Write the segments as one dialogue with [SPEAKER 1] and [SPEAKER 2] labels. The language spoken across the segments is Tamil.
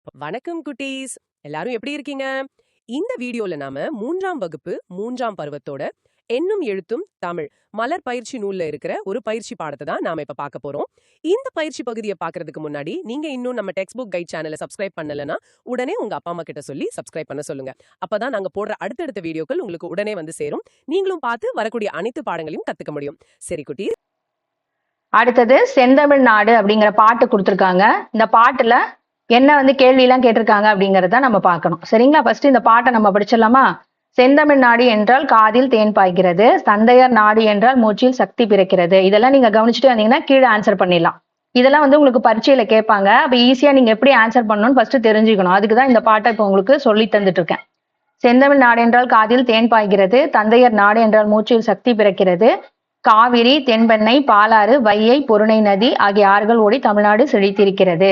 [SPEAKER 1] வணக்கம் குட்டீஸ், எல்லாரும் எப்படி இருக்கீங்க? இந்த வீடியோல நாம 3ஆம் வகுப்பு 3ஆம் பருவத்தோட எண்ணும் எழுத்தும் தமிழ் மலர் பயிற்சி நூல்ல இருக்கிற ஒரு பயிற்சி பாடத்தை தான் நாம இப்ப பார்க்க போறோம். இந்த பயிற்சி பகுதியை பார்க்கறதுக்கு முன்னாடி நீங்க இன்னும் நம்ம டெக்ஸ்ட் புக் கைட் சேனலை சப்ஸ்கிரைப் பண்ணலன்னா உடனே உங்க அப்பா அம்மா கிட்ட சொல்லி சப்ஸ்கிரைப் பண்ண சொல்லுங்க. அப்பதான் நாங்க போடுற அடுத்தடுத்த வீடியோக்கள் உங்களுக்கு உடனே வந்து சேரும். நீங்களும் பார்த்து வரக்கூடிய அனைத்து பாடங்களையும் கத்துக்க முடியும். சரி குட்டீஸ்,
[SPEAKER 2] அடுத்தது செந்தமிழ் நாடு அப்படிங்கிற பாட்டு கொடுத்துருக்காங்க. இந்த பாட்டுல என்ன கேள்வி எல்லாம் கேட்டிருக்காங்க அப்படிங்கறத நம்ம பார்க்கணும். சரிங்களா? ஃபர்ஸ்ட் இந்த பாட்டை நம்ம படிச்சிடலாமா? செந்தமிழ் நாடு என்றால் காதில் தேன் பாய்கிறது, தந்தையர் நாடு என்றால் மூச்சில் சக்தி பிறக்கிறது. இதெல்லாம் நீங்க கவனிச்சுட்டு வந்தீங்கன்னா கீழே ஆன்சர் பண்ணிடலாம். இதெல்லாம் உங்களுக்கு பரீட்சையில கேட்பாங்க. அப்ப ஈஸியா நீங்க எப்படி ஆன்சர் பண்ணணும்னு ஃபர்ஸ்ட் தெரிஞ்சுக்கணும். அதுக்குதான் இந்த பாட்டை இப்போ உங்களுக்கு சொல்லி தந்துட்டு இருக்கேன். செந்தமிழ் நாடு என்றால் காதில் தேன் பாய்கிறது, தந்தையர் நாடு என்றால் மூச்சில் சக்தி பிறக்கிறது, காவிரி, தென்பெண்ணை, பாலாறு, வையை, பொருணை நதி ஆகிய ஆறுகள் ஓடி தமிழ்நாடு செழித்திருக்கிறது.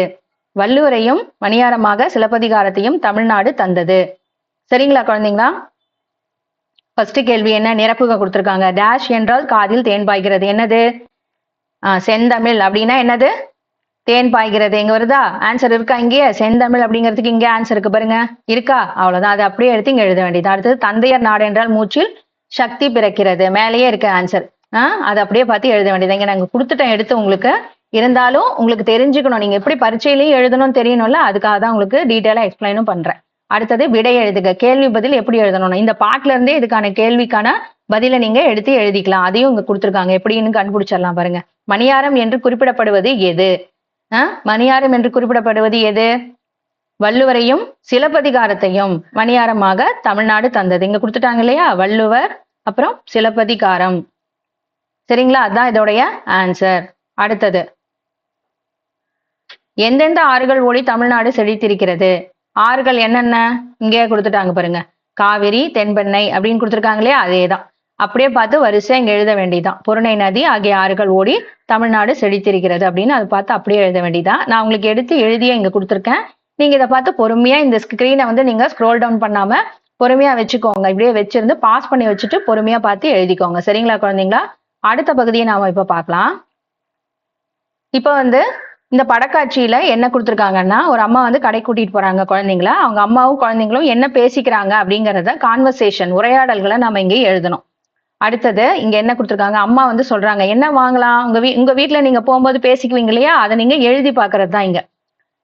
[SPEAKER 2] வள்ளுவரையும் மணியாரமாக சிலப்பதிகாரத்தையும் தமிழ்நாடு தந்தது. சரிங்களா குழந்தைங்களா? ஃபர்ஸ்ட் கேள்வி என்ன? நிரப்புக கொடுத்திருக்காங்க. டேஷ் என்றால் காதில் தேன் பாய்கிறது. என்னது? செந்தமிழ் அப்படின்னா என்னது? தேன் பாய்கிறது. எங்க வருதா? ஆன்சர் இருக்கா? இங்கேயே செந்தமிழ் அப்படிங்கிறதுக்கு இங்கே ஆன்சர் இருக்கு பாருங்க. இருக்கா? அவ்வளவுதான். அதை அப்படியே எடுத்து இங்க எழுத வேண்டியது. அடுத்தது தந்தையர் நாடு என்றால் மூச்சில் சக்தி பிறக்கிறது. மேலேயே இருக்கு ஆன்சர். அதை அப்படியே பார்த்து எழுத வேண்டியது. இங்க நாங்க கொடுத்துட்டோம் எடுத்து உங்களுக்கு. இருந்தாலும் உங்களுக்கு தெரிஞ்சுக்கணும், நீங்க எப்படி பரீட்சையிலையும் எழுதணும்னு தெரியணும்ல, அதுக்காக தான் உங்களுக்கு டீட்டெயிலா எக்ஸ்பிளைனும் பண்றேன். அடுத்தது விடை எழுதுக. கேள்வி பதில் எப்படி எழுதணும்? இந்த பாட்டுல இருந்தே இதுக்கான கேள்விக்கான பதிலை நீங்க எடுத்து எழுதிக்கலாம். அதையும் இங்க கொடுத்துருக்காங்க. எப்படின்னு கண்டுபிடிச்சிடலாம் பாருங்க. மணியாரம் என்று குறிப்பிடப்படுவது எது? மணியாரம் என்று குறிப்பிடப்படுவது எது? வள்ளுவரையும் சிலப்பதிகாரத்தையும் மணியாரமாக தமிழ்நாடு தந்தது. இங்க கொடுத்துட்டாங்க இல்லையா? வள்ளுவர் அப்புறம் சிலப்பதிகாரம். சரிங்களா? அதான் இதோடைய ஆன்சர். அடுத்தது எந்தெந்த ஆறுகள் ஓடி தமிழ்நாடு செழித்திருக்கிறது? ஆறுகள் என்னென்ன இங்கே கொடுத்துட்டாங்க பாருங்க. காவிரி, தென்பெண்ணை அப்படின்னு கொடுத்துருக்காங்க இல்லையா? அதேதான். அப்படியே பார்த்து வரிசையா இங்க எழுத வேண்டியதான். பொருணை நதி ஆகிய ஆறுகள் ஓடி தமிழ்நாடு செழித்திருக்கிறது அப்படின்னு அதை பார்த்து அப்படியே எழுத வேண்டியதான். நான் உங்களுக்கு எடுத்து எழுதிய இங்க கொடுத்துருக்கேன். நீங்க இதை பார்த்து பொறுமையா இந்த ஸ்கிரீனை நீங்க ஸ்க்ரோல் டவுன் பண்ணாம பொறுமையா வச்சுக்கோங்க. இப்படியே வச்சிருந்து பாஸ் பண்ணி வச்சுட்டு பொறுமையா பார்த்து எழுதிக்கோங்க. சரிங்களா குழந்தைங்களா? அடுத்த பகுதியை நாம இப்ப பார்க்கலாம். இப்ப இந்த படக்காட்சியில என்ன கொடுத்துருக்காங்கன்னா, ஒரு அம்மா கடை கூட்டிட்டு போறாங்க குழந்தைங்கள. அவங்க அம்மாவும் குழந்தைங்களும் என்ன பேசிக்கிறாங்க அப்படிங்கறத கான்வர்சேஷன், உரையாடல்களை நாம இங்கே எழுதணும். அடுத்தது இங்க என்ன கொடுத்துருக்காங்க? அம்மா சொல்றாங்க என்ன வாங்கலாம்? உங்க வீட்டுல நீங்க போகும்போது பேசிக்குவீங்க இல்லையா? அதை நீங்க எழுதி பாக்குறது தான் இங்க.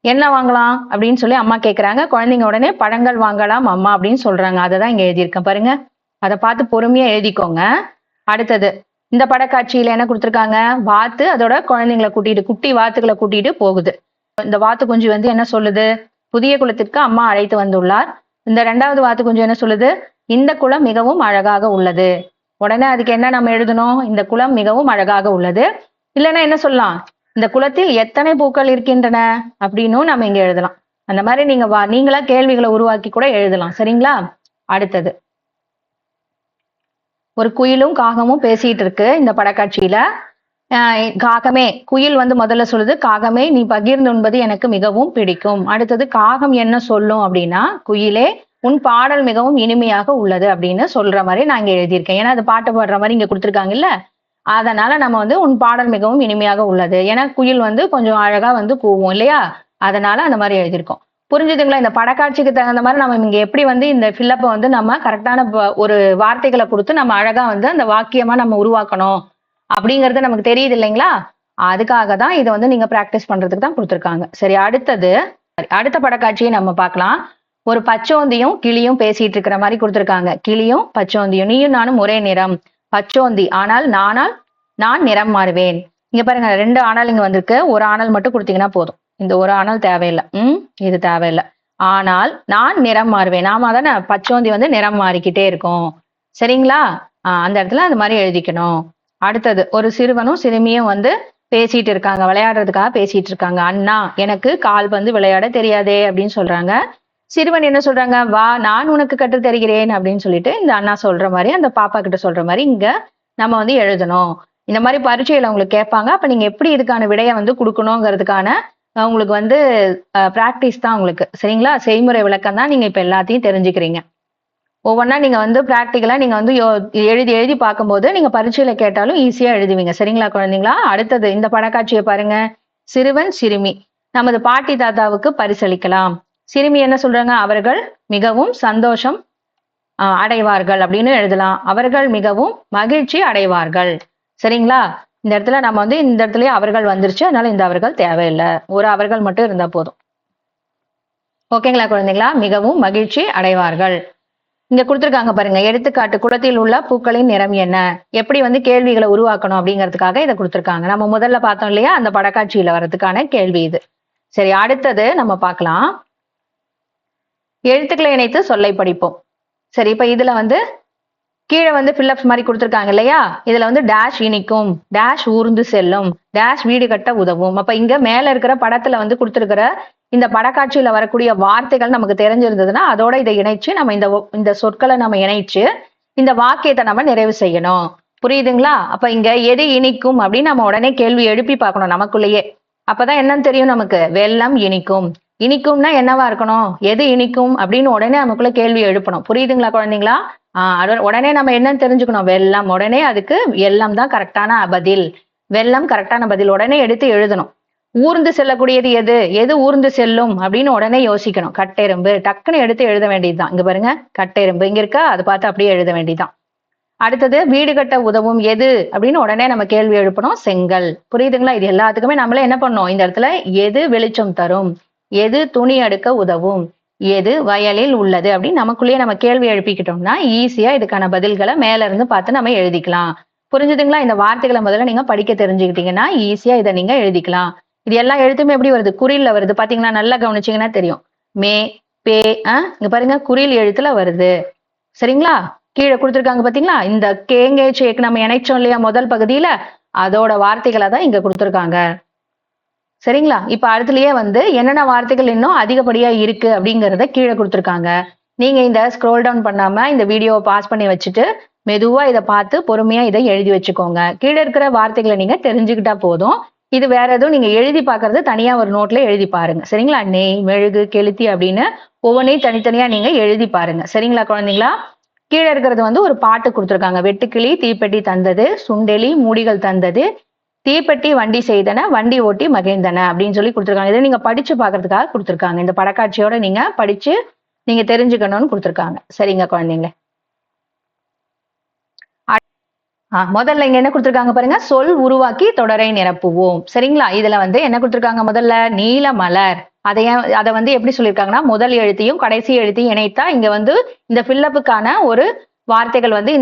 [SPEAKER 2] என்ன வாங்கலாம் அப்படின்னு சொல்லி அம்மா கேக்குறாங்க. குழந்தைங்க உடனே பழங்கள் வாங்கலாம் அம்மா அப்படின்னு சொல்றாங்க. அதை தான் இங்க எழுதியிருக்கேன் பாருங்க. அதை பார்த்து பொறுமையா எழுதிக்கோங்க. அடுத்தது இந்த படக்காட்சியில என்ன கொடுத்துருக்காங்க? வாத்து அதோட குழந்தைங்களை கூட்டிட்டு, குட்டி வாத்துக்களை கூட்டிட்டு போகுது. இந்த வாத்து குஞ்சு என்ன சொல்லுது? புதிய குளத்திற்கு அம்மா அழைத்து வந்துள்ளார். இந்த 2வது வாத்து குஞ்சு என்ன சொல்லுது? இந்த குளம் மிகவும் அழகாக உள்ளது. உடனே அதுக்கு என்ன நம்ம எழுதணும்? இந்த குளம் மிகவும் அழகாக உள்ளது. இல்லைன்னா என்ன சொல்லலாம்? இந்த குளத்தில் எத்தனை பூக்கள் இருக்கின்றன அப்படின்னும் நம்ம இங்க எழுதலாம். அந்த மாதிரி நீங்களா கேள்விகளை உருவாக்கி கூட எழுதலாம். சரிங்களா? அடுத்தது ஒரு குயிலும் காகமும் பேசிட்டு இருக்கு இந்த படக்காட்சியில. காகமே, குயில் முதல்ல சொல்லுது, காகமே நீ பகிர்ந்து உண்பது எனக்கு மிகவும் பிடிக்கும். அடுத்தது காகம் என்ன சொல்லும் அப்படின்னா, குயிலே உன் பாடல் மிகவும் இனிமையாக உள்ளது அப்படின்னு சொல்ற மாதிரி நான் இங்க எழுதியிருக்கேன். ஏன்னா அது பாட்டு பாடுற மாதிரி இங்க கொடுத்துருக்காங்க இல்ல, அதனால நம்ம உன் பாடல் மிகவும் இனிமையாக உள்ளது. ஏன்னா குயில் கொஞ்சம் அழகா கூவும் இல்லையா? அதனால அந்த மாதிரி எழுதியிருக்கோம். புரிஞ்சுதுங்களா? இந்த படக்காட்சிக்கு தகுந்த மாதிரி நம்ம இங்க எப்படி இந்த ஃபில்லப்பை நம்ம கரெக்டான ஒரு வார்த்தைகளை கொடுத்து நம்ம அழகா அந்த வாக்கியமா நம்ம உருவாக்கணும் அப்படிங்கறது நமக்கு தெரியுது இல்லைங்களா? அதுக்காக தான் இதை நீங்க பிராக்டிஸ் பண்றதுக்கு தான் கொடுத்துருக்காங்க. சரி, அடுத்த படக்காட்சியை நம்ம பார்க்கலாம். ஒரு பச்சோந்தியும் கிளியும் பேசிட்டு இருக்கிற மாதிரி கொடுத்துருக்காங்க. கிளியும் பச்சோந்தியும், நீயும் நானும் ஒரே நிறம். பச்சோந்தி, ஆனால் நான் நிறம் மாறுவேன். இங்க பாருங்க, 2 ஆணால் இங்க வந்திருக்கு. ஒரு ஆணால் மட்டும் கொடுத்தீங்கன்னா போதும். இந்த ஒரு ஆணால் தேவையில்லை. இது தேவையில்லை. ஆனால் நான் நிறம் மாறுவேன். நாம தானே பச்சோந்தி நிறம் மாறிக்கிட்டே இருக்கும். சரிங்களா? அந்த இடத்துல அந்த மாதிரி எழுதிக்கணும். அடுத்தது ஒரு சிறுவனும் சிறுமியும் பேசிட்டு இருக்காங்க, விளையாடுறதுக்காக பேசிட்டு இருக்காங்க. அண்ணா, எனக்கு கால்பந்து விளையாட தெரியாதே அப்படின்னு சொல்றாங்க. சிறுவன் என்ன சொல்றாங்க? வா, நான் உனக்கு கற்று தருகிறேன் அப்படின்னு சொல்லிட்டு இந்த அண்ணா சொல்ற மாதிரி, அந்த பாப்பா கிட்ட சொல்ற மாதிரி இங்க நம்ம எழுதணும். இந்த மாதிரி பரீட்சையில உங்களுக்கு கேட்பாங்க. அப்ப நீங்க எப்படி இதுக்கான விடையை கொடுக்கணுங்கிறதுக்கான உங்களுக்கு பிராக்டிஸ் தான் உங்களுக்கு. சரிங்களா? செய்முறை விளக்கம் தான். நீங்க இப்ப எல்லாத்தையும் தெரிஞ்சுக்கிறீங்க. ஒவ்வொன்னா நீங்க பிராக்டிக்கலா நீங்க எழுதி எழுதி பார்க்கும்போது நீங்க பரீட்சையில கேட்டாலும் ஈஸியா எழுதுவீங்க. சரிங்களா குழந்தைங்களா? அடுத்தது இந்த படக்காட்சியை பாருங்க. சிறுவன் சிறுமி நமது பாட்டி தாத்தாவுக்கு பரிசளிக்கலாம். சிறுமி என்ன சொல்றாங்க? அவர்கள் மிகவும் சந்தோஷம் அடைவார்கள் அப்படின்னு எழுதலாம். அவர்கள் மிகவும் மகிழ்ச்சி அடைவார்கள். சரிங்களா? இந்த இடத்துல நம்ம வந்து இந்த இடத்துலயே அவர்கள் வந்துருச்சு. அதனால இந்த அவர்கள் தேவையில்லை. ஒரு அவர்கள் மட்டும் இருந்தா போதும். ஓகேங்களா குழந்தைங்களா? மிகவும் மகிழ்ச்சி அடைவார்கள். இங்க கொடுத்திருக்காங்க பாருங்க. எடுத்துக்காட்டு, குளத்தில் உள்ள பூக்களின் நிறம் என்ன? எப்படி வந்து கேள்விகளை உருவாக்கணும் அப்படிங்கிறதுக்காக இதை கொடுத்திருக்காங்க. நம்ம முதல்ல பார்த்தோம் இல்லையா? அந்த படக்காட்சியில வர்றதுக்கான கேள்வி இது. சரி, அடுத்தது நம்ம பார்க்கலாம். எழுத்துக்களை இணைத்து சொல்லை படிப்போம். சரி, இப்ப இதுல வந்து கீழே வந்து ஃபில்லப்ஸ் மாதிரி கொடுத்திருக்காங்க இல்லையா? இதுல வந்து டேஷ் இனிக்கும், டேஷ் ஊர்ந்து செல்லும், டேஷ் வீடு கட்ட உதவும். அப்ப இங்க மேல இருக்கிற படத்துல வந்து கொடுத்திருக்கிற இந்த படக்காட்சியில வரக்கூடிய வார்த்தைகள் நமக்கு தெரிஞ்சிருந்ததுன்னா அதோட இதை இணைச்சு நம்ம இந்த சொற்களை நம்ம இணைச்சு இந்த வாக்கியத்தை நம்ம நிறைவு செய்யணும். புரியுதுங்களா? அப்ப இங்க எது இனிக்கும் அப்படின்னு நம்ம உடனே கேள்வி எழுப்பி பார்க்கணும் நமக்குள்ளேயே. அப்பதான் என்னன்னு தெரியும் நமக்கு. வெல்லம் இனிக்கும். இனிக்கும்னா என்னவா இருக்கணும்? எது இனிக்கும் அப்படின்னு உடனே நமக்குள்ள கேள்வி எழுப்பணும். புரியுதுங்களா குழந்தைங்களா? உடனே நம்ம என்னன்னு தெரிஞ்சுக்கணும். வெல்லம். உடனே அதுக்கு வெல்லம் தான் கரெக்டான பதில். வெல்லம் கரெக்டான பதில். உடனே எடுத்து எழுதணும். ஊர்ந்து செல்லக்கூடியது எது? எது ஊர்ந்து செல்லும் அப்படின்னு உடனே யோசிக்கணும். கட்டெரும்பு. டக்குன்னு எடுத்து எழுத வேண்டியதுதான். இங்க பாருங்க, கட்டெரும்பு இங்க இருக்கா, அதை பார்த்து அப்படியே எழுத வேண்டியதுதான். அடுத்தது வீடு கட்ட உதவும் எது அப்படின்னு உடனே நம்ம கேள்வி எழுப்பணும். செங்கல். புரியுதுங்களா? இது எல்லாத்துக்குமே நம்மளே என்ன பண்ணோம் இந்த இடத்துல? எது வெளிச்சம் தரும், எது துணி அடுக்க உதவும், எது வயலில் உள்ளது அப்படின்னு நமக்குள்ளேயே நம்ம கேள்வி எழுப்பிக்கிட்டோம்னா ஈஸியா இதுக்கான பதில்களை மேல இருந்து பார்த்து நம்ம எழுதிக்கலாம். புரிஞ்சுதுங்களா? இந்த வார்த்தைகளை முதல்ல நீங்க படிக்க தெரிஞ்சுக்கிட்டீங்கன்னா ஈஸியா இதை நீங்க எழுதிக்கலாம். இது எல்லா எழுத்துமே எப்படி வருது? குறில்ல வருது. பாத்தீங்களா? நல்லா கவனிச்சீங்கன்னா தெரியும். மே, பே, இங்க பாருங்க குறில் எழுத்துல வருது. சரிங்களா? கீழே கொடுத்திருக்காங்க பாத்தீங்களா? இந்த கேங்கே சேக்கு நம்ம இணைச்சோம் இல்லையா முதல் பகுதியில, அதோட வார்த்தைகளை தான் இங்க கொடுத்திருக்காங்க. சரிங்களா? இப்ப அடுத்துலயே வந்து என்னென்ன வார்த்தைகள் இன்னும் அதிகப்படியா இருக்கு அப்படிங்கறத கீழே கொடுத்திருக்காங்க. நீங்க இந்த ஸ்க்ரோல் டவுன் பண்ணாம இந்த வீடியோவை பாஸ் பண்ணி வச்சுட்டு மெதுவா இதை பார்த்து பொறுமையா இதை எழுதி வச்சுக்கோங்க. கீழே இருக்கிற வார்த்தைகளை நீங்க தெரிஞ்சுக்கிட்டா போதும். இது வேற எதுவும் நீங்க எழுதி பாக்குறது தனியா ஒரு நோட்ல எழுதி பாருங்க. சரிங்களா? நெய், மெழுகு, கெளுத்தி அப்படின்னு ஒவ்வொன்றையும் தனித்தனியா நீங்க எழுதி பாருங்க. சரிங்களா குழந்தைங்களா? கீழே இருக்கிறது வந்து ஒரு பாட்டு கொடுத்திருக்காங்க. வெட்டுக்கிளி தீப்பெட்டி தந்தது, சுண்டெலி மூடிகள் தந்தது, தீப்பெட்டி வண்டி செய்தன, வண்டி ஓட்டி மகிழ்ந்தன அப்படின்னு சொல்லி கொடுத்திருக்காங்க. இதை நீங்க படிச்சு பாக்குறதுக்காக கொடுத்திருக்காங்க. இந்த படக்காட்சியோட நீங்க படிச்சு நீங்க தெரிஞ்சுக்கணும்னு கொடுத்திருக்காங்க. சரிங்க குழந்தைங்க. முதல்ல இங்க என்ன கொடுத்திருக்காங்க பாருங்க. சொல் உருவாக்கி தொடரை நிரப்புவோம். சரிங்களா? இதுல வந்து என்ன கொடுத்திருக்காங்க? முதல்ல நீல மலர். அதை வந்து எப்படி சொல்லியிருக்காங்கன்னா முதல் எழுத்தையும் கடைசி எழுத்தையும் இணைத்தா இங்க வந்து இந்த ஃபில்லப்புக்கான ஒரு வார்த்தைகள் வந்து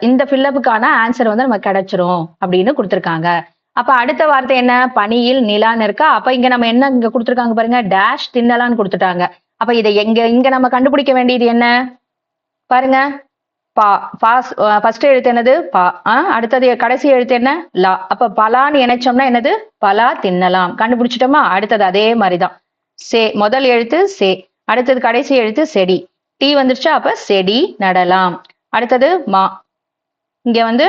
[SPEAKER 2] இந்த ஃபில்லப்புக்கான ஆன்சர் வந்து நமக்கு கிடைச்சிரும் அப்படின்னு கொடுத்திருக்காங்க. அப்ப அடுத்த வார்த்தை என்ன? பனியில் நிலான்னு இருக்கா. அப்ப இங்க நம்ம என்ன இங்க கொடுத்திருக்காங்க பாருங்க. டேஷ் தின்னலான்னு கொடுத்துட்டாங்க. அப்ப இதை இங்க நம்ம கண்டுபிடிக்க வேண்டியது என்ன பாருங்க. பா. ஃபர்ஸ்ட் எழுத்து என்னது? பா. அடுத்தது கடைசி எழுத்து என்ன? லா. அப்ப பலான்னு இணைச்சோம்னா என்னது? பலா தின்னலாம். கண்டுபிடிச்சிட்டோமா? அடுத்தது அதே மாதிரிதான். சே. முதல் எழுத்து சே. அடுத்தது கடைசி எழுத்து செடி. டி வந்துருச்சா? அப்ப செடி நடலாம். அடுத்தது மா. இங்க வந்து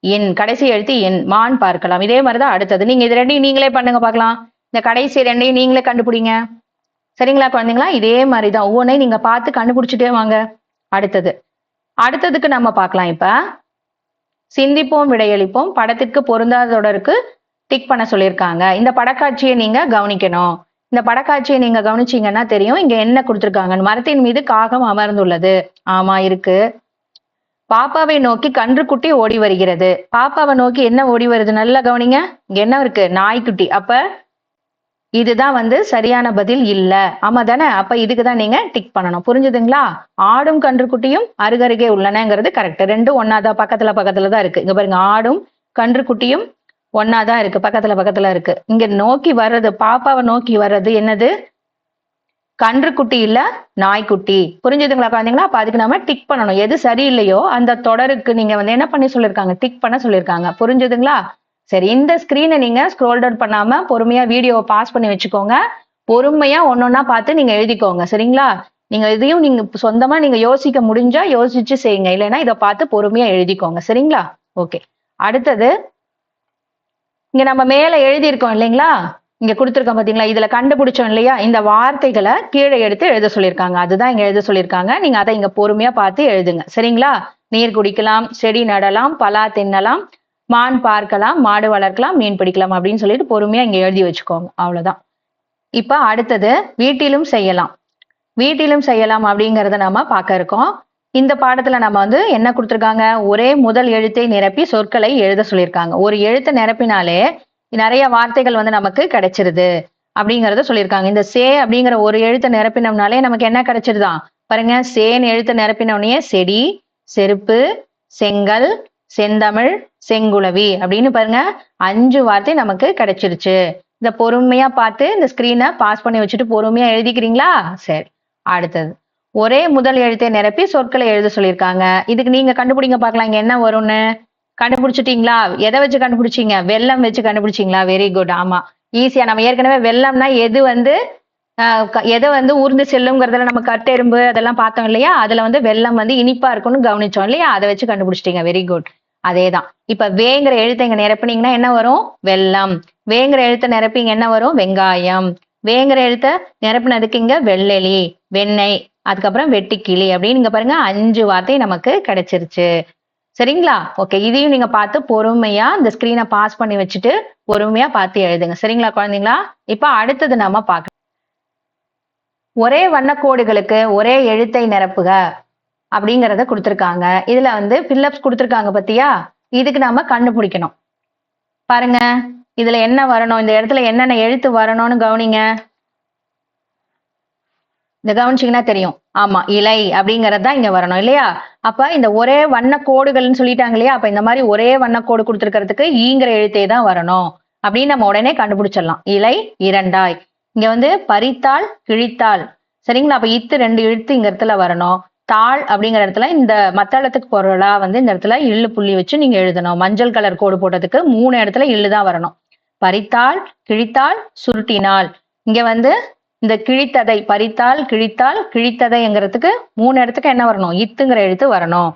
[SPEAKER 2] என். கடைசி எழுத்து என். மான் பார்க்கலாம். இதே மாதிரிதான் அடுத்தது. நீங்க இது ரெண்டையும் நீங்களே பண்ணுங்க பார்க்கலாம். இந்த கடைசி ரெண்டையும் நீங்களே கண்டுபிடிங்க. சரிங்களா குழந்தைங்களா? இதே மாதிரிதான் ஒவ்வொன்றையும் நீங்க பார்த்து கண்டுபிடிச்சிட்டே வாங்க. அடுத்ததுக்கு நம்ம பார்க்கலாம். இப்ப சிந்திப்போம் விடையளிப்போம். படத்திற்கு பொருந்தாத தொடருக்கு டிக் பண்ண சொல்லியிருக்காங்க. இந்த படக்காட்சியை நீங்க கவனிக்கணும். இந்த படக்காட்சியை நீங்க கவனிச்சீங்கன்னா தெரியும் இங்க என்ன கொடுத்திருக்காங்க. மரத்தின் மீது காகம் அமர்ந்துள்ளது. ஆமா இருக்கு. பாப்பாவை நோக்கி கன்றுக்குட்டி ஓடி வருகிறது. பாப்பாவை நோக்கி என்ன ஓடி வருது? நல்லா கவனிங்க. இங்க என்ன இருக்கு? நாய்க்குட்டி. அப்ப இதுதான் வந்து சரியான பதில் இல்ல. ஆமா தானே? அப்ப இதுக்குதான் நீங்க டிக் பண்ணணும். புரிஞ்சுதுங்களா? ஆடும் கன்றுக்குட்டியும் அருகருகே உள்ளனங்கிறது கரெக்ட். ரெண்டும் ஒன்னாதான் பக்கத்துல தான் இருக்கு. இங்க பாருங்க, ஆடும் கன்றுக்குட்டியும் ஒன்னாதான் இருக்கு. பக்கத்துல இருக்கு. இங்க நோக்கி வர்றது, பாப்பாவை நோக்கி வர்றது என்னது? கன்றுக்குட்டி இல்ல, நாய்க்குட்டி. புரிஞ்சுதுங்களா குழந்தைங்களா? அப்ப அதுக்கு நம்ம டிக் பண்ணணும். எது சரியில்லையோ அந்த தொடருக்கு நீங்க வந்து என்ன பண்ணி சொல்லிருக்காங்க? டிக் பண்ண சொல்லிருக்காங்க. புரிஞ்சுதுங்களா? சரி, இந்த ஸ்கிரீனை நீங்க ஸ்க்ரோல் டவுன் பண்ணாம பொறுமையா வீடியோவை பாஸ் பண்ணி வச்சுக்கோங்க. பொறுமையா ஒன்னொன்னா பார்த்து நீங்க எழுதிக்கோங்க. சரிங்களா? நீங்க இதையும் நீங்க சொந்தமா நீங்க யோசிக்க முடிஞ்சா யோசிச்சு செய்யுங்க. இல்லைன்னா இதை பார்த்து பொறுமையா எழுதிக்கோங்க. சரிங்களா? ஓகே. அடுத்தது இங்க நம்ம மேல எழுதியிருக்கோம் இல்லைங்களா? இங்க கொடுத்துருக்கோம் பாத்தீங்களா? இதுல கண்டுபிடிச்சோம் இல்லையா? இந்த வார்த்தைகளை கீழே எடுத்து எழுத சொல்லியிருக்காங்க. அதுதான் இங்க எழுத சொல்லியிருக்காங்க. நீங்க அதை இங்க பொறுமையா பார்த்து எழுதுங்க. சரிங்களா? நீர் குடிக்கலாம், செடி நடலாம், பலா தின்னலாம், மான் பார்க்கலாம், மாடு வளர்க்கலாம், மீன் பிடிக்கலாம் அப்படின்னு சொல்லிட்டு பொறுமையா இங்க எழுதி வச்சுக்கோங்க. அவ்வளவுதான். இப்ப அடுத்தது வீட்டிலும் செய்யலாம். வீட்டிலும் செய்யலாம் அப்படிங்கறத நம்ம பார்க்க இருக்கோம். இந்த பாடத்துல நம்ம வந்து என்ன கொடுத்திருக்காங்க, ஒரே முதல் எழுத்தை நிரப்பி சொற்களை எழுத சொல்லியிருக்காங்க. ஒரு எழுத்தை நிரப்பினாலே நிறைய வார்த்தைகள் வந்து நமக்கு கிடைச்சிருது அப்படிங்கறத சொல்லியிருக்காங்க. இந்த சே அப்படிங்கிற ஒரு எழுத்தை நிரப்பினோம்னாலே நமக்கு என்ன கிடைச்சிருதான் பாருங்க. சேன்னு எழுத்தை நிரப்பினோடனே செடி, செருப்பு, செங்கல், செந்தமிழ், செங்குளவி அப்படின்னு பாருங்க 5 வார்த்தை நமக்கு கிடைச்சிருச்சு. இத பொறுமையா பார்த்து இந்த ஸ்கிரீனை பாஸ் பண்ணி வச்சுட்டு பொறுமையா எழுதிக்கிறீங்களா? சரி, அடுத்தது ஒரே முதல் எழுத்தை நிரப்பி சொற்களை எழுத சொல்லியிருக்காங்க. இதுக்கு நீங்க கண்டுபிடிங்க பார்க்கலாம் இங்க என்ன வரும்னு. கண்டுபிடிச்சிட்டீங்களா? எதை வச்சு கண்டுபிடிச்சீங்க? வெள்ளம் வச்சு கண்டுபிடிச்சீங்களா? Very good. ஆமா, ஈஸியா. நம்ம ஏற்கனவே வெள்ளம்னா எது வந்து எதை வந்து ஊர்ந்து செல்லுங்கிறதுல நம்ம கட்டெரும்பு அதெல்லாம் பார்த்தோம் இல்லையா? அதுல வந்து வெள்ளம் வந்து இனிப்பா இருக்கும்னு கவனிச்சோம் இல்லையா? அதை வச்சு கண்டுபிடிச்சிட்டீங்க. Very good. அதேதான். இப்ப வேங்கிற எழுத்தை இங்க நிரப்பினீங்கன்னா என்ன வரும்? வெள்ளம். வேங்கிற எழுத்தை நிரப்பிங்க என்ன வரும்? வெங்காயம். வேங்கிற எழுத்தை நிரப்பினதுக்கு இங்க வெள்ளெலி, வெண்ணெய், அதுக்கப்புறம் வெட்டுக்கிளி அப்படின்னு இங்க பாருங்க 5 வார்த்தை நமக்கு கிடைச்சிருச்சு. சரிங்களா? ஓகே, இதையும் நீங்க பார்த்து பொறுமையா இந்த ஸ்கிரீனை பாஸ் பண்ணி வச்சுட்டு பொறுமையா பார்த்து எழுதுங்க. சரிங்களா குழந்தைங்களா? இப்ப அடுத்தது நம்ம பார்க்கலாம். ஒரே வண்ணக்கோடுகளுக்கு ஒரே எழுத்தை நிரப்புக அப்படிங்கறத கொடுத்திருக்காங்க. இதுல வந்து ஃபில்லப்ஸ் கொடுத்திருக்காங்க பத்தியா? இதுக்கு நாம கண்டுபிடிக்கணும். பாருங்க, இதுல என்ன வரணும், இந்த இடத்துல என்னென்ன எழுத்து வரணும்னு கவனிங்க. இந்த கவனிச்சீங்கன்னா தெரியும். ஆமா, இலை அப்படிங்கறது தான் இங்க வரணும் இல்லையா? அப்ப இந்த ஒரே வண்ண கோடுகள்னு சொல்லிட்டாங்க இல்லையா? அப்ப இந்த மாதிரி ஒரே வண்ணக்கோடு கொடுத்திருக்கிறதுக்கு ஈங்கிற எழுத்தே தான் வரணும் அப்படின்னு நம்ம உடனே கண்டுபிடிச்சிடலாம். இலை, இரண்டாய். இங்க வந்து பறித்தாள், கிழித்தாள். சரிங்களா? அப்ப இத்து 2 எழுத்து இங்க இடத்துல வரணும். தாள் அப்படிங்கிற இடத்துல இந்த மத்தளத்துக்கு பொருளா வந்து இந்த இடத்துல இல்லு புள்ளி வச்சு நீங்க எழுதணும். மஞ்சள் கலர் கோடு போட்டதுக்கு 3 இடத்துல இல்லு தான் வரணும். பறித்தாள், கிழித்தாள், சுருட்டினாள். இங்க வந்து இந்த கிழித்ததை, பறித்தாள், கிழித்தாள், கிழித்ததைங்கிறதுக்கு 3 இடத்துக்கு என்ன வரணும்? இத்துங்கிற எழுத்து வரணும்.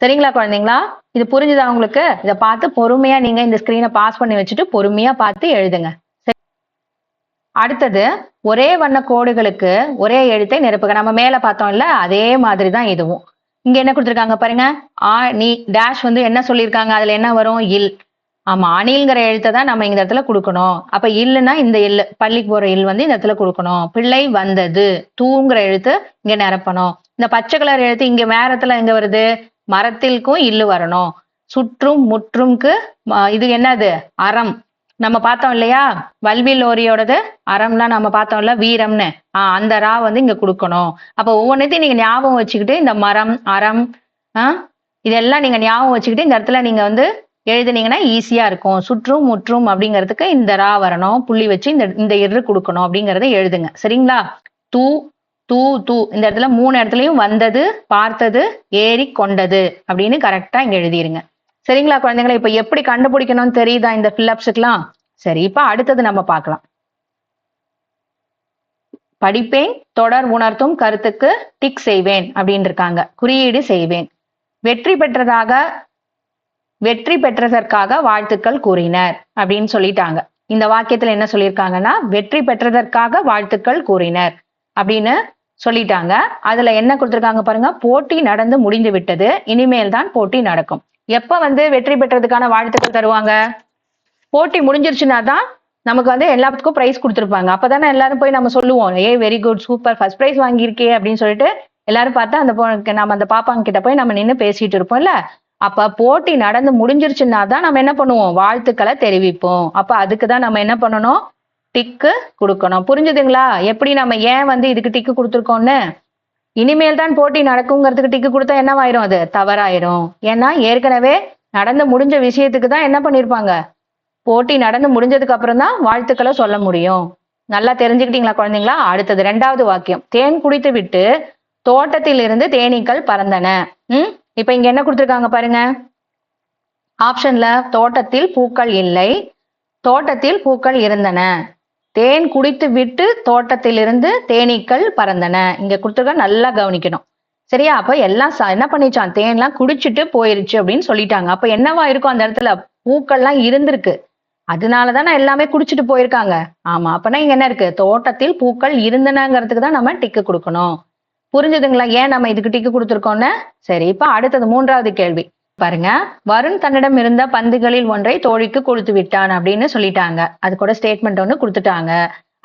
[SPEAKER 2] சரிங்களா குழந்தைங்களா? இது புரிஞ்சுதா உங்களுக்கு? இதை பார்த்து பொறுமையா நீங்க இந்த ஸ்கிரீனை பாஸ் பண்ணி வச்சுட்டு பொறுமையா பார்த்து எழுதுங்க. அடுத்தது ஒரே வண்ண கோடுகளுக்கு ஒரே எழுத்தை நிரப்புக. நம்ம மேல பார்த்தோம்ல, அதே மாதிரி தான் இதுவும். இங்க என்ன கொடுத்திருக்காங்க பாருங்க. நீ டேஷ் வந்து என்ன சொல்லியிருக்காங்க, அதுல என்ன வரும்? இல். ஆமா, அணில்ங்கிற எழுத்தை தான் நம்ம இந்த இடத்துல கொடுக்கணும். அப்ப இல்லுன்னா இந்த எள்ளு, பள்ளிக்கு போற இல் வந்து இந்த இடத்துல கொடுக்கணும். பிள்ளை வந்தது, தூங்குற எழுத்து இங்க நிரப்பணும். இந்த பச்சை கலர் எழுத்து இங்க வேறத்துல எங்க வருது? மரத்திற்கும் இல்லு வரணும். சுற்றும், முற்றும்க்கு இது என்னது? அறம். நம்ம பார்த்தோம் இல்லையா? வல்வில் ஓரியோடது அறம்லாம் நம்ம பார்த்தோம்ல, வீரம்னு. அந்த ரா வந்து இங்க கொடுக்கணும். அப்ப ஒவ்வொன்றையும் நீங்க ஞாபகம் வச்சுக்கிட்டு இந்த மரம், அறம், இதெல்லாம் நீங்க ஞாபகம் வச்சுக்கிட்டு இந்த இடத்துல நீங்க வந்து எழுதுனீங்கன்னா ஈஸியா இருக்கும். சுற்றும், முற்றும் அப்படிங்கிறதுக்கு இந்த ரா வரணும், புள்ளி வச்சு இந்த இரு கொடுக்கணும் அப்படிங்கறத எழுதுங்க. சரிங்களா? தூ, தூ, தூ. இந்த இடத்துல 3 இடத்துலயும் வந்தது, பார்த்தது, ஏறி, கொண்டது அப்படின்னு கரெக்டா இங்க எழுதிருங்க. சரிங்களா குழந்தைங்களா? இப்ப எப்படி கண்டுபிடிக்கணும்னு தெரியுதா இந்த ஃபில்லப்ஸுக்கெல்லாம்? சரி, இப்ப அடுத்தது நம்ம பார்க்கலாம். படிப்பேன், தொடர் உணர்த்தும் கருத்துக்கு டிக் செய்வேன் அப்படின்னு இருக்காங்க. குறியீடு செய்வேன். வெற்றி பெற்றதற்காக வாழ்த்துக்கள் கூறினர் அப்படின்னு சொல்லிட்டாங்க. இந்த வாக்கியத்துல என்ன சொல்லியிருக்காங்கன்னா, வெற்றி பெற்றதற்காக வாழ்த்துக்கள் கூறினர் அப்படின்னு சொல்லிட்டாங்க. அதுல என்ன கொடுத்திருக்காங்க பாருங்க. போட்டி நடந்து முடிந்து விட்டது, இனிமேல் தான் போட்டி நடக்கும். எப்ப வந்து வெற்றி பெற்றதுக்கான வாழ்த்துக்கள் தருவாங்க? போட்டி முடிஞ்சிருச்சுன்னா தான் நமக்கு வந்து எல்லாத்துக்கும் பிரைஸ் கொடுத்துருப்பாங்க. அப்பதானே எல்லாரும் போய் நம்ம சொல்லுவோம், ஏ very good, super, first prize வாங்கியிருக்கே அப்படின்னு சொல்லிட்டு எல்லாரும் பார்த்தா நம்ம அந்த பாப்பாங்க கிட்ட போய் நம்ம நின்று பேசிட்டு இருப்போம்ல. அப்ப போட்டி நடந்து முடிஞ்சிருச்சுன்னா தான் நம்ம என்ன பண்ணுவோம்? வாழ்த்துக்களை தெரிவிப்போம். அப்ப அதுக்கு தான் நம்ம என்ன பண்ணணும்? டிக்கு கொடுக்கணும். புரிஞ்சுதுங்களா? எப்படி நம்ம ஏன் வந்து இதுக்கு டிக்கு கொடுத்துருக்கோம்னு? இனிமேல் தான் போட்டி நடக்குங்கிறதுக்கு டிக்கு கொடுத்தா என்னவாயிரும்? அது தவறாயிரும். ஏன்னா ஏற்கனவே நடந்து முடிஞ்ச விஷயத்துக்கு தான் என்ன பண்ணிருப்பாங்க? போட்டி நடந்து முடிஞ்சதுக்கு அப்புறம் தான் வாழ்த்துக்களை சொல்ல முடியும். நல்லா தெரிஞ்சுக்கிட்டீங்களா குழந்தைங்களா? அடுத்தது 2வது வாக்கியம். தேன் குடித்து விட்டு தோட்டத்தில் இருந்து தேனீக்கள் பறந்தன. இப்ப இங்க என்ன கொடுத்திருக்காங்க பாருங்க. ஆப்ஷன்ல தோட்டத்தில் பூக்கள் இல்லை, தோட்டத்தில் பூக்கள் இருந்தன. தேன் குடித்து விட்டு தோட்டத்திலிருந்து தேனீக்கள் பறந்தன. இங்க கொடுத்துருக்க நல்லா கவனிக்கணும். சரியா? அப்ப எல்லாம் என்ன பண்ணிச்சான்? தேன்லாம் குடிச்சிட்டு போயிருச்சு அப்படின்னு சொல்லிட்டாங்க. அப்ப என்னவா இருக்கும்? அந்த இடத்துல பூக்கள்லாம் இருந்திருக்கு, அதனாலதானே எல்லாமே குடிச்சிட்டு போயிருக்காங்க. ஆமா, அப்பனா இங்க என்ன இருக்கு? தோட்டத்தில் பூக்கள் இருந்தனங்கிறதுக்கு தான் நம்ம டிக்கு கொடுக்கணும். புரிஞ்சுதுங்களா ஏன் நம்ம இதுக்கு டிக்கு கொடுத்துருக்கோம்னு? சரி, இப்ப அடுத்தது 3வது கேள்வி பாருங்க. வருண் தன்னிடம் இருந்த பந்துகளில் ஒன்றை தோழிக்கு கொடுத்து விட்டான் அப்படின்னு சொல்லிட்டாங்க. அது கூட ஸ்டேட்மெண்ட் ஒண்ணு கொடுத்துட்டாங்க.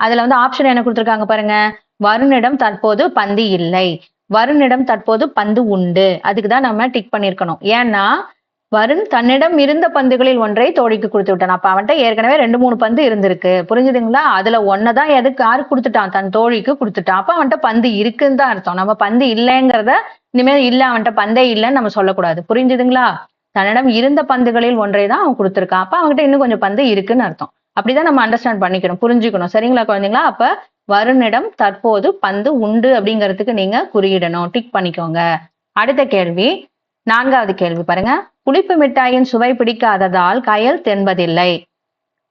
[SPEAKER 2] அதுல வந்து ஆப்ஷன் என்ன கொடுத்துருக்காங்க பாருங்க. வருணிடம் தற்போது பந்து இல்லை. வருணிடம் தற்போது பந்து உண்டு. அதுக்கு தான் நம்ம டிக் பண்ணியிருக்கணும். ஏன்னா வருண் தன்னிடம் இருந்த பந்துகளில் ஒன்றை தோழிக்கு கொடுத்து விட்டான். அப்ப அவன்கிட்ட ஏற்கனவே 2, 3 பந்து இருந்திருக்கு. புரிஞ்சுதுங்களா? அதுல ஒன்னதான் யாருக்கு கொடுத்துட்டான்? தன் தோழிக்கு கொடுத்துட்டான். அப்ப அவன்கிட்ட பந்து இருக்குன்னு தான் அர்த்தம். நம்ம பந்து இல்லைங்கிறத இனிமேல் இல்ல அவன்கிட்ட பந்தே இல்லைன்னு நம்ம சொல்லக்கூடாது. புரிஞ்சுதுங்களா? தன்னிடம் இருந்த பந்துகளில் ஒன்றை தான் அவன் கொடுத்திருக்கான். அப்ப அவன்கிட்ட இன்னும் கொஞ்சம் பந்து இருக்குன்னு அர்த்தம். அப்படிதான் நம்ம அண்டர்ஸ்டாண்ட் பண்ணிக்கணும், புரிஞ்சுக்கணும். சரிங்களா குழந்தைங்களா? அப்ப வருணிடம் தற்போது பந்து உண்டு அப்படிங்கிறதுக்கு நீங்க குறியிடணும். டிக் பண்ணிக்கோங்க. அடுத்த கேள்வி, 4வது கேள்வி பாருங்க. புளிப்பு மிட்டாயின் சுவை பிடிக்காததால் கயல் தின்பதில்லை.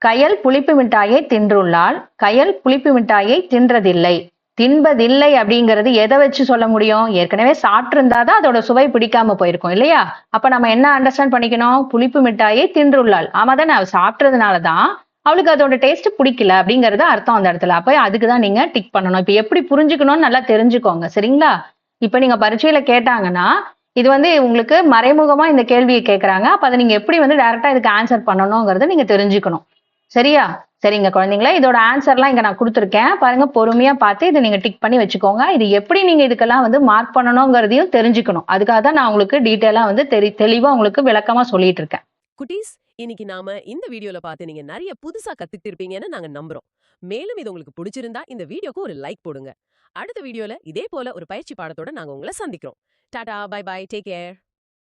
[SPEAKER 2] கயல் புளிப்பு மிட்டாயை தின்றுள்ளாள். கயல் புளிப்பு மிட்டாயை தின்றதில்லை. தின்பதில்லை அப்படிங்கிறது எதை வச்சு சொல்ல முடியும்? ஏற்கனவே சாப்பிட்டிருந்தாதான் அதோட சுவை பிடிக்காம போயிருக்கும் இல்லையா? அப்ப நம்ம என்ன அண்டர்ஸ்டாண்ட் பண்ணிக்கணும்? புளிப்பு மிட்டாயை தின்றுள்ளாள். ஆமா தானே, அவ சாப்பிட்டதுனாலதான் அவளுக்கு அதோட டேஸ்ட் பிடிக்கல அப்படிங்கறது அர்த்தம் அந்த இடத்துல. அப்ப அதுக்குதான் நீங்க டிக் பண்ணணும். இப்ப எப்படி புரிஞ்சுக்கணும்னு நல்லா தெரிஞ்சுக்கோங்க. சரிங்களா? இப்ப நீங்க பரீட்சையில கேட்டாங்கன்னா இது உங்களுக்கு மறைமுகமா இந்த கேள்வியை கேட்கறாங்க. அப்ப அதை நீங்க எப்படி டைரக்டா இதுக்கு ஆன்சர் பண்ணணுங்கிறத நீங்க தெரிஞ்சுக்கணும். சரியா? சரிங்க குழந்தைங்களா, இதோட ஆன்சர்லாம் இங்க நான் கொடுத்துருக்கேன். பாருங்க, பொறுமையா பார்த்து இதை நீங்க டிக் பண்ணி வச்சுக்கோங்க. இது எப்படி நீங்க இதுக்கெல்லாம் மார்க் பண்ணணுங்கிறதையும் தெரிஞ்சுக்கணும். அதுக்காக தான் நான் உங்களுக்கு டீட்டெயிலா தெளிவா உங்களுக்கு விளக்கமா சொல்லிட்டு இருக்கேன்.
[SPEAKER 1] குட்டீஸ், இன்னைக்கு நாம இந்த வீடியோல பார்த்து நீங்க நிறைய புதுசா கத்துக்கிட்டு இருப்பீங்கன்னு நாங்க நம்புறோம். மேலும் இது உங்களுக்கு பிடிச்சிருந்தா இந்த வீடியோக்கு ஒரு லைக் போடுங்க. அடுத்த வீடியோல இதே போல ஒரு பயிற்சி பாடத்தோட நாங்க உங்களை சந்திக்கிறோம். Tata, bye bye, take care.